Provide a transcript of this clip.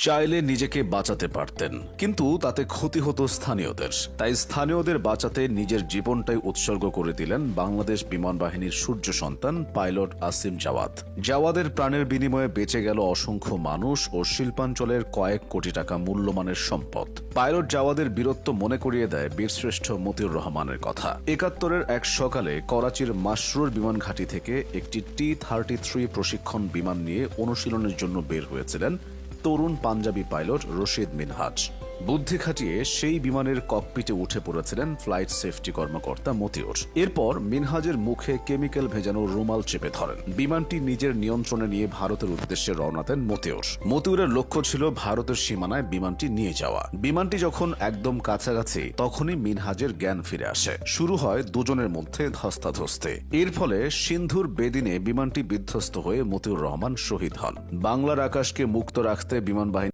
চাইলে নিজেকে বাঁচাতে পারতেন, কিন্তু তাতে ক্ষতি হতো স্থানীয়দের। তাই স্থানীয়দের বাঁচাতে নিজের জীবনটাই উৎসর্গ করে দিলেন বাংলাদেশ বিমান বাহিনীর সূর্য সন্তান পাইলট আসিম জাওয়াদ। জাওয়াদের প্রাণের বিনিময়ে বেঁচে গেল অসংখ্য মানুষ ও শিল্পাঞ্চলের কয়েক কোটি টাকা মূল্যমানের সম্পদ। পাইলট জাওয়াদের বীরত্ব মনে করিয়ে দেয় বীরশ্রেষ্ঠ মতিউর রহমানের কথা। ৭১-এর এক সকালে করাচির মাসরুর বিমান ঘাঁটি থেকে একটি T-33 প্রশিক্ষণ বিমান নিয়ে অনুশীলনের জন্য বের হয়েছিলেন তরুণ পাঞ্জাবি পাইলট রশিদ মিনহাজ। বুদ্ধি খাটিয়ে সেই বিমানের ককপিটে উঠে পড়েছিলেন ফ্লাইট সেফটি কর্মকর্তা মতিউর। এরপর মিনহাজের মুখে কেমিক্যাল ভেজানো রুমাল চেপে ধরেন। বিমানটি নিজের নিয়ন্ত্রণে নিয়ে ভারতের উদ্দেশ্যে রওনা দেন মতিউর। মতিউরের লক্ষ্য ছিল ভারতের সীমানায় বিমানটি নিয়ে যাওয়া। বিমানটি যখন একদম কাছাকাছি, তখনই মিনহাজের জ্ঞান ফিরে আসে। শুরু হয় দুজনের মধ্যে ধস্তাধস্তি। এর ফলে সিন্ধুর বেদিনে বিমানটি বিধ্বস্ত হয়ে মতিউর রহমান শহীদ হন। বাংলার আকাশকে মুক্ত রাখতে বিমান বাহিনী